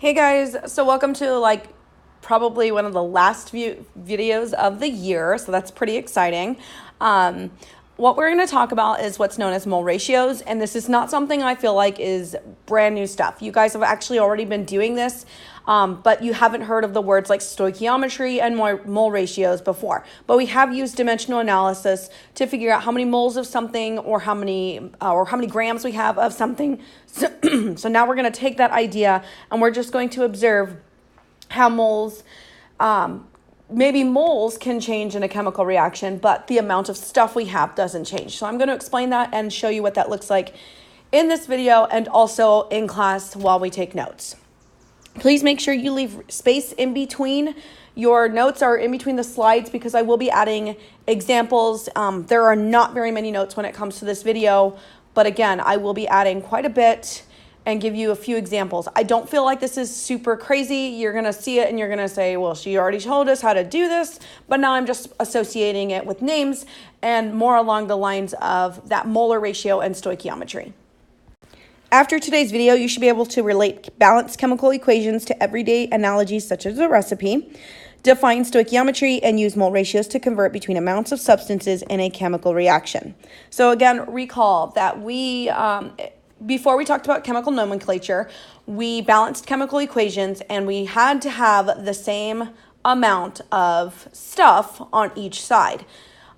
Hey guys, so welcome to probably one of the last few videos of the year, so that's pretty exciting. What we're going to talk about is what's known as mole ratios, and this is not something I feel like is brand new stuff. You guys have actually already been doing this, but you haven't heard of the words like stoichiometry and mole ratios before. But we have used dimensional analysis to figure out how many moles of something or how many grams we have of something. So now we're going to take that idea and we're just going to observe how maybe moles can change in a chemical reaction, but the amount of stuff we have doesn't change. So I'm going to explain that and show you what that looks like in this video and also in class while we take notes. Please make sure you leave space in between your notes or in between the slides because I will be adding examples. There are not very many notes when it comes to this video, but again, I will be adding quite a bit and give you a few examples. I don't feel like this is super crazy. You're gonna see it and you're gonna say, well, she already told us how to do this, but now I'm just associating it with names and more along the lines of that molar ratio and stoichiometry. After today's video, you should be able to relate balanced chemical equations to everyday analogies such as a recipe, define stoichiometry, and use mole ratios to convert between amounts of substances in a chemical reaction. So again, recall that before we talked about chemical nomenclature, we balanced chemical equations and we had to have the same amount of stuff on each side.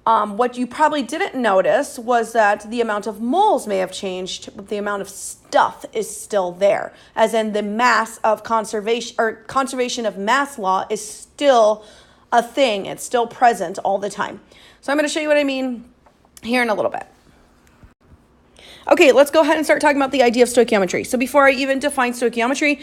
What you probably didn't notice was that the amount of moles may have changed, but the amount of stuff is still there. As in the mass of conservation of mass law is still a thing. It's still present all the time. So I'm going to show you what I mean here in a little bit. Okay, let's go ahead and start talking about the idea of stoichiometry. So before I even define stoichiometry,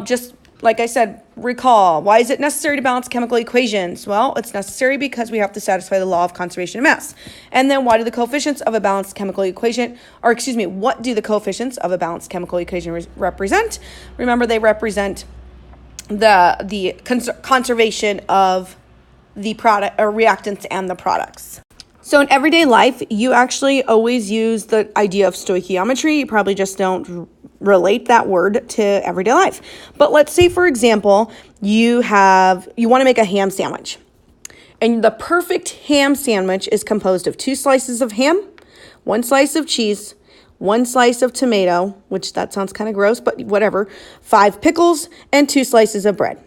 just like I said, recall, why is it necessary to balance chemical equations? Well, it's necessary because we have to satisfy the law of conservation of mass. And then why do the coefficients of a balanced chemical equation, what do the coefficients of a balanced chemical equation represent? Remember, they represent the conservation of the product or reactants and the products. So in everyday life, you actually always use the idea of stoichiometry. You probably just don't relate that word to everyday life. But let's say, for example, you want to make a ham sandwich. And the perfect ham sandwich is composed of 2 slices of ham, 1 slice of cheese, 1 slice of tomato, which that sounds kind of gross, but whatever, 5 pickles, and 2 slices of bread.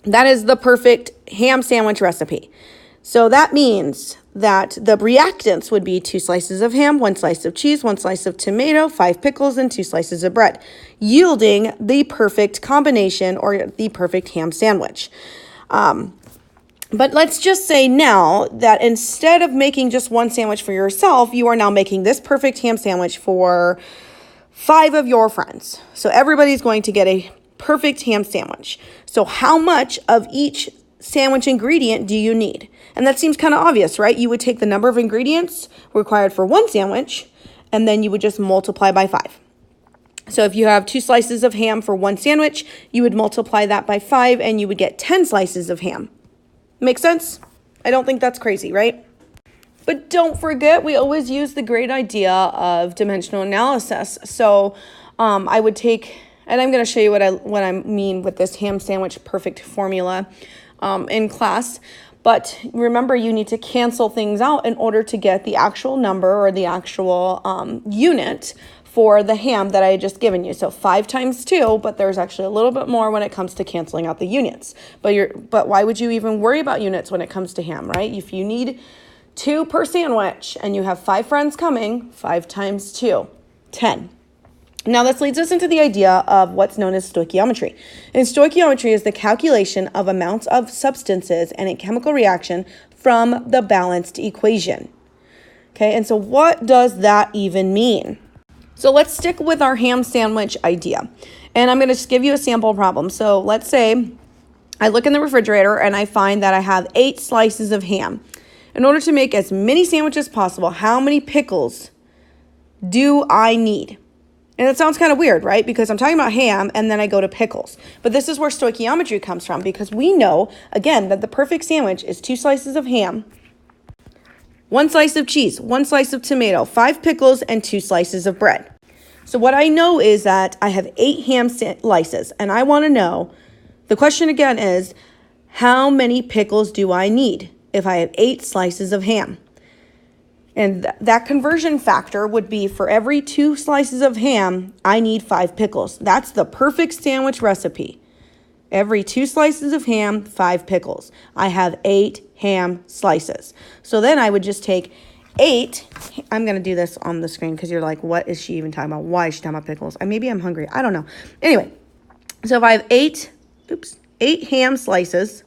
That is the perfect ham sandwich recipe. So that means that the reactants would be 2 slices of ham, 1 slice of cheese, 1 slice of tomato, 5 pickles, and 2 slices of bread, yielding the perfect combination or the perfect ham sandwich. But let's just say now that instead of making just 1 sandwich for yourself, you are now making this perfect ham sandwich for 5 of your friends. So everybody's going to get a perfect ham sandwich. So how much of each sandwich ingredient do you need? And that seems kind of obvious, right? You would take the number of ingredients required for 1 sandwich, and then you would just multiply by 5. So if you have 2 slices of ham for 1 sandwich, you would multiply that by 5, and you would get 10 slices of ham. Make sense? I don't think that's crazy, right? But don't forget, we always use the great idea of dimensional analysis. So I would take, and I'm going to show you what I mean with this ham sandwich perfect formula in class. But remember, you need to cancel things out in order to get the actual number or the actual unit for the ham that I just given you. So 5 times 2, but there's actually a little bit more when it comes to canceling out the units. But why would you even worry about units when it comes to ham, right? If you need 2 per sandwich and you have 5 friends coming, 5 times 2, 10. Now, this leads us into the idea of what's known as stoichiometry. And stoichiometry is the calculation of amounts of substances in a chemical reaction from the balanced equation. Okay, and so what does that even mean? So let's stick with our ham sandwich idea. And I'm going to just give you a sample problem. So let's say I look in the refrigerator and I find that I have 8 slices of ham. In order to make as many sandwiches as possible, how many pickles do I need? And it sounds kind of weird, right? Because I'm talking about ham and then I go to pickles. But this is where stoichiometry comes from because we know, again, that the perfect sandwich is 2 slices of ham, 1 slice of cheese, 1 slice of tomato, 5 pickles, and 2 slices of bread. So what I know is that I have 8 ham slices, and I want to know, the question again is, how many pickles do I need if I have 8 slices of ham? And that conversion factor would be for every 2 slices of ham, I need 5 pickles. That's the perfect sandwich recipe. Every 2 slices of ham, 5 pickles. I have 8 ham slices. So then I would just take 8. I'm going to do this on the screen because you're like, what is she even talking about? Why is she talking about pickles? Maybe I'm hungry. I don't know. Anyway, so if I have 8 ham slices,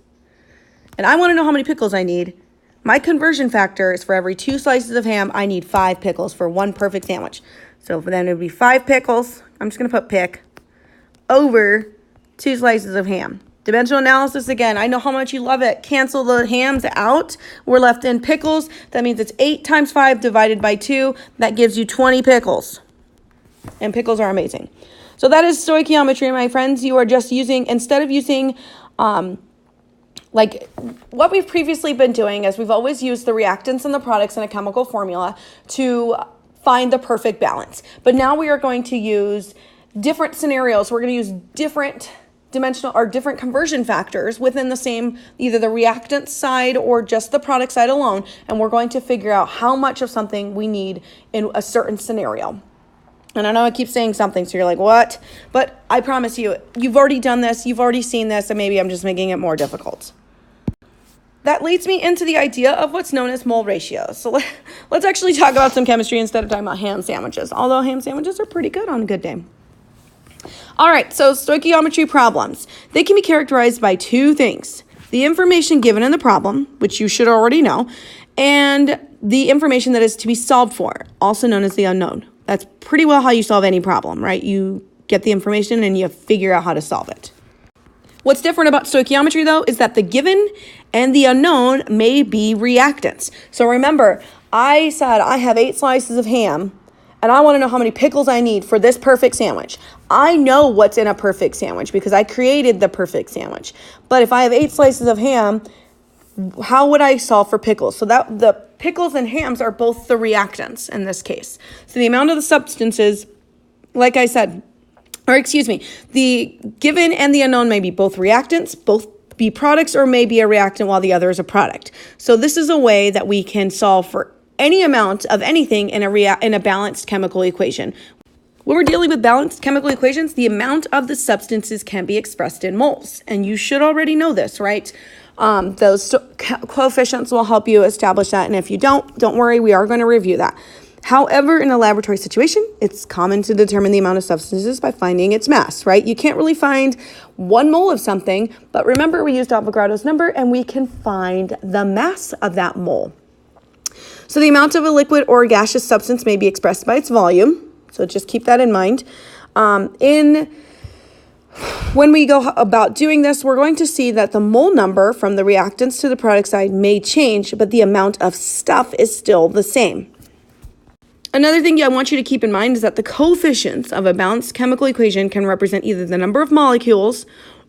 and I want to know how many pickles I need, my conversion factor is for every 2 slices of ham, I need 5 pickles for one perfect sandwich. So then it would be 5 pickles, I'm just going to put pick, over 2 slices of ham. Dimensional analysis again. I know how much you love it. Cancel the hams out. We're left in pickles. That means it's 8 times 5 divided by 2. That gives you 20 pickles. And pickles are amazing. So that is stoichiometry, my friends. You are just using, instead of using like what we've previously been doing is we've always used the reactants and the products in a chemical formula to find the perfect balance. But now we are going to use different scenarios. We're going to use different dimensional or different conversion factors within the same, either the reactant side or just the product side alone. And we're going to figure out how much of something we need in a certain scenario. And I know I keep saying something, so you're like, what? But I promise you, you've already done this, you've already seen this, and maybe I'm just making it more difficult. That leads me into the idea of what's known as mole ratios. So let's actually talk about some chemistry instead of talking about ham sandwiches, although ham sandwiches are pretty good on a good day. All right, so stoichiometry problems. They can be characterized by 2 things: the information given in the problem, which you should already know, and the information that is to be solved for, also known as the unknown. That's pretty well how you solve any problem, right? You get the information and you figure out how to solve it. What's different about stoichiometry, though, is that the given and the unknown may be reactants. So remember, I said I have 8 slices of ham, and I want to know how many pickles I need for this perfect sandwich. I know what's in a perfect sandwich because I created the perfect sandwich. But if I have 8 slices of ham, how would I solve for pickles? So that the pickles and hams are both the reactants in this case. So the amount of the substances, like I said, the given and the unknown may be both reactants, both be products, or may be a reactant while the other is a product. So this is a way that we can solve for any amount of anything in a balanced chemical equation. When we're dealing with balanced chemical equations, the amount of the substances can be expressed in moles. And you should already know this, right? Those coefficients will help you establish that. And if you don't worry, we are going to review that. However, in a laboratory situation, it's common to determine the amount of substances by finding its mass, right? You can't really find 1 mole of something, but remember we used Avogadro's number and we can find the mass of that mole. So the amount of a liquid or gaseous substance may be expressed by its volume. So just keep that in mind. When we go about doing this, we're going to see that the mole number from the reactants to the product side may change, but the amount of stuff is still the same. Another thing I want you to keep in mind is that the coefficients of a balanced chemical equation can represent either the number of molecules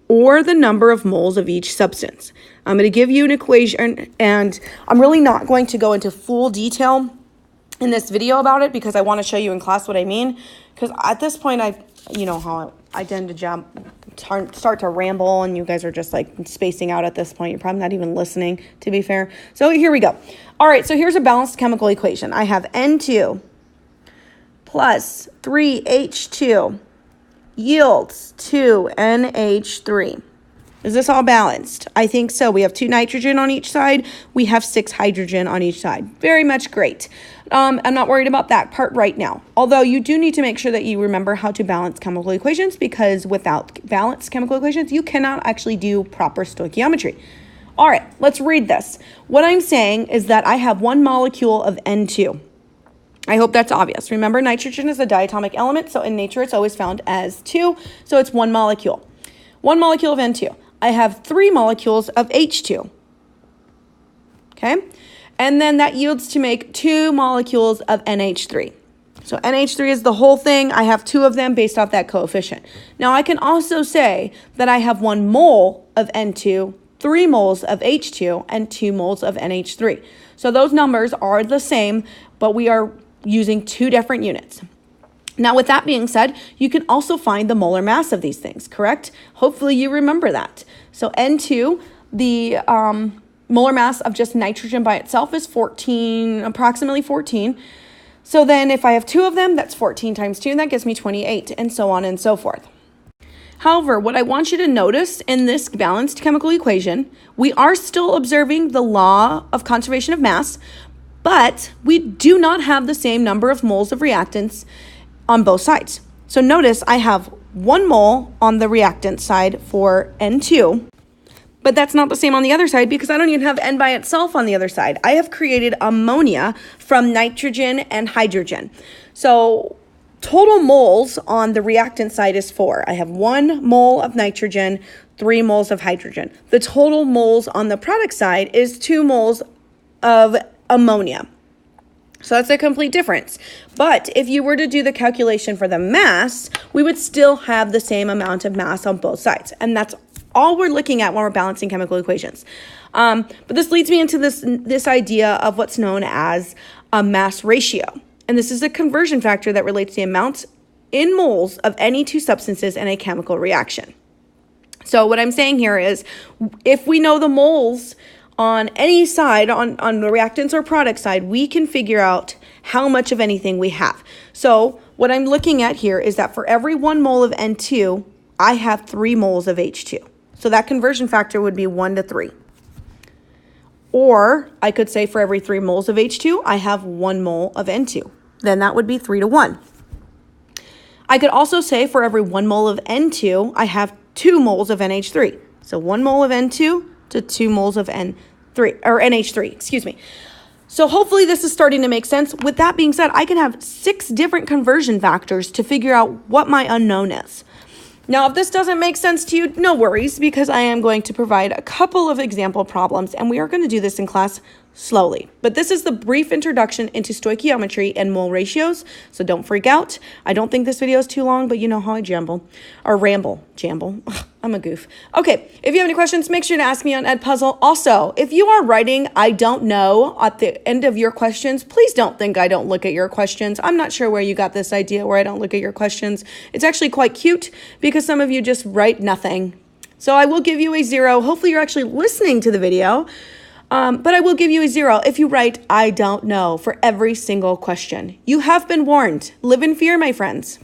or the number of moles of each substance. I'm going to give you an equation, and I'm really not going to go into full detail in this video about it because I want to show you in class what I mean. Because at this point, you know how I tend to start to ramble, and you guys are just like spacing out at this point. You're probably not even listening, to be fair. So here we go. All right, so here's a balanced chemical equation. I have N2 plus 3H2 yields 2NH3. Is this all balanced? I think so. We have 2 nitrogen on each side. We have 6 hydrogen on each side. Very much great. I'm not worried about that part right now. Although you do need to make sure that you remember how to balance chemical equations, because without balanced chemical equations, you cannot actually do proper stoichiometry. All right, let's read this. What I'm saying is that I have 1 molecule of N2. I hope that's obvious. Remember, nitrogen is a diatomic element, so in nature it's always found as 2, so it's 1 molecule. 1 molecule of N2. I have 3 molecules of H2. Okay? And then that yields to make 2 molecules of NH3. So NH3 is the whole thing. I have 2 of them based off that coefficient. Now I can also say that I have 1 mole of N2, 3 moles of H2, and 2 moles of NH3. So those numbers are the same, but we are using 2 different units. Now, with that being said, you can also find the molar mass of these things, correct? Hopefully you remember that. So N2, the molar mass of just nitrogen by itself is 14, approximately 14. So then if I have 2 of them, that's 14 times 2, and that gives me 28, and so on and so forth. However, what I want you to notice in this balanced chemical equation, we are still observing the law of conservation of mass, but we do not have the same number of moles of reactants on both sides. So notice I have 1 mole on the reactant side for N2, but that's not the same on the other side because I don't even have N by itself on the other side. I have created ammonia from nitrogen and hydrogen. So total moles on the reactant side is 4. I have 1 mole of nitrogen, 3 moles of hydrogen. The total moles on the product side is 2 moles of ammonia. So that's a complete difference. But if you were to do the calculation for the mass, we would still have the same amount of mass on both sides. And that's all we're looking at when we're balancing chemical equations. But this leads me into this idea of what's known as a mass ratio. And this is a conversion factor that relates the amounts in moles of any 2 substances in a chemical reaction. So what I'm saying here is if we know the moles on any side, on the reactants or product side, we can figure out how much of anything we have. So what I'm looking at here is that for every 1 mole of N2, I have 3 moles of H2. So that conversion factor would be 1 to 3. Or I could say for every 3 moles of H2, I have 1 mole of N2. Then that would be 3 to 1. I could also say for every 1 mole of N2, I have 2 moles of NH3. So 1 mole of N2 to 2 moles of NH3. So hopefully this is starting to make sense. With that being said, I can have 6 different conversion factors to figure out what my unknown is. Now, if this doesn't make sense to you, no worries, because I am going to provide a couple of example problems, and we are going to do this in class slowly. But this is the brief introduction into stoichiometry and mole ratios, so don't freak out. I don't think this video is too long, but you know how I jamble. Ugh, I'm a goof. Okay, if you have any questions, make sure to ask me on Edpuzzle. Also, if you are writing I don't know at the end of your questions, please don't think I don't look at your questions. I'm not sure where you got this idea where I don't look at your questions. It's actually quite cute because some of you just write nothing. So I will give you a 0. Hopefully you're actually listening to the video. But I will give you a 0 if you write I don't know for every single question. You have been warned. Live in fear, my friends.